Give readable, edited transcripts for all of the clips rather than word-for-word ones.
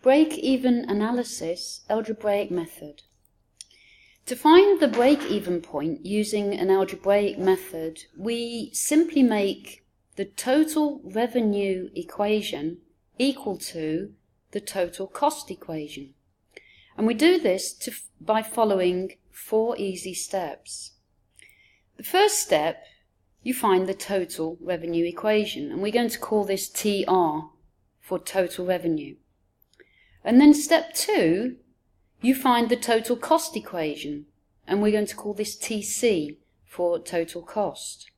Break-even analysis, algebraic method. To find the break-even point using an algebraic method, we simply make the total revenue equation equal to the total cost equation. And we do this by following 4 easy steps. The first step, you find the total revenue equation, and we're going to call this TR for total revenue. And then step 2, you find the total cost equation, and we're going to call this TC for total cost.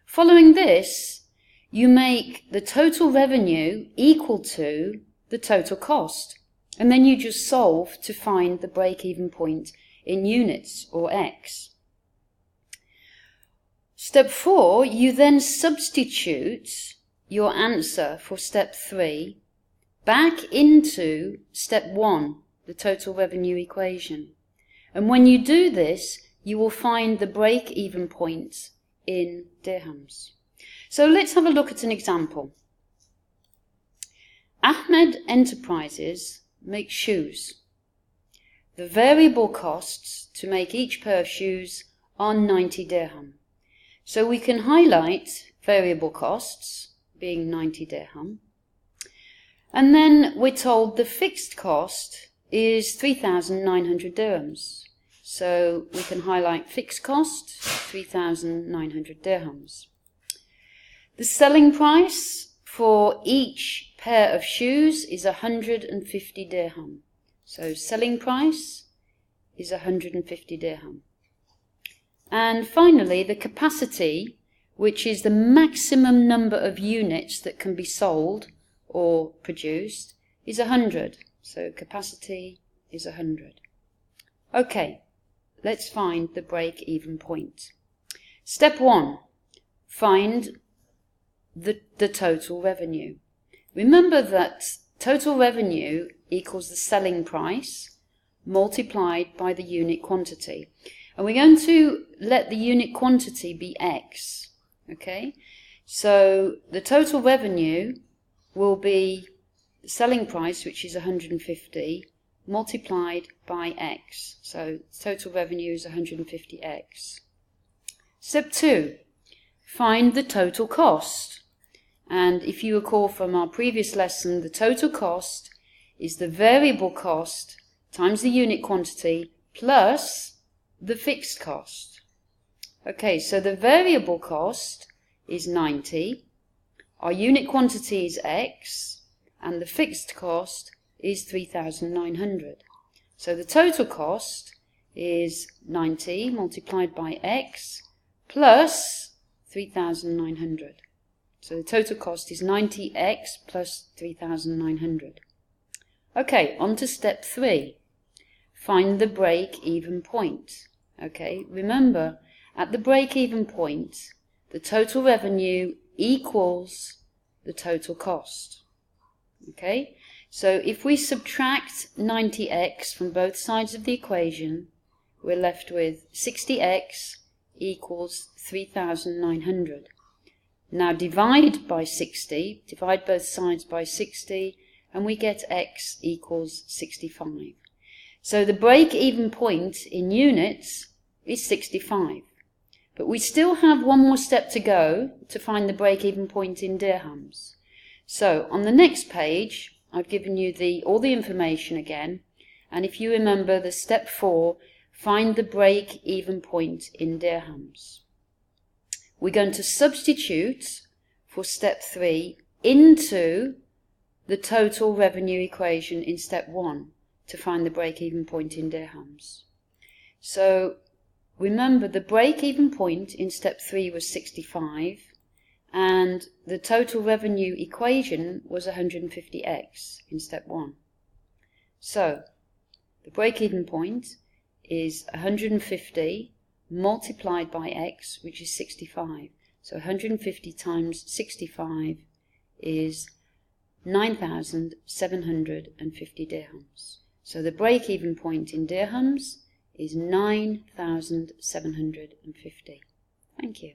Following this, you make the total revenue equal to the total cost, and then you just solve to find the break-even point in units or X. Step 4, you then substitute your answer for step 3 back into step 1, the total revenue equation. And when you do this, you will find the break-even point in dirhams. So let's have a look at an example. Ahmed Enterprises makes shoes. The variable costs to make each pair of shoes are 90 dirham. So we can highlight variable costs being 90 dirham. And then we're told the fixed cost is 3,900 dirhams. So we can highlight fixed cost, 3,900 dirhams. The selling price for each pair of shoes is 150 dirham. So selling price is 150 dirham. And finally, the capacity, which is the maximum number of units that can be sold or produced, is 100. So capacity is 100. Okay, let's find the break-even point. Step 1, find the total revenue. Remember that total revenue equals the selling price multiplied by the unit quantity. And we're going to let the unit quantity be X. Okay, so the total revenue will be the selling price, which is 150, multiplied by X. So total revenue is 150X. Step 2, find the total cost. And if you recall from our previous lesson, the total cost is the variable cost times the unit quantity plus the fixed cost. Okay, so the variable cost is 90. Our unit quantity is X, and the fixed cost is 3,900. So the total cost is 90 multiplied by X plus 3,900. So the total cost is 90X plus 3,900. Okay, on to step 3. Find the break-even point. Okay, remember, at the break-even point, the total revenue equals the total cost. Okay, so if we subtract 90x from both sides of the equation, we're left with 60x equals 3,900. Now divide by 60, divide both sides by 60, and we get x equals 65. So the break-even point in units is 65. But we still have one more step to go to find the break-even point in dirhams. So on the next page, I've given you all the information again. And if you remember the step 4, find the break-even point in dirhams. We're going to substitute for step 3 into the total revenue equation in step 1 to find the break-even point in dirhams. So remember, the break-even point in step 3 was 65, and the total revenue equation was 150x in step 1. So the break-even point is 150 multiplied by x, which is 65. So 150 times 65 is 9,750 dirhams. So the break-even point in dirhams is 9,750. Thank you.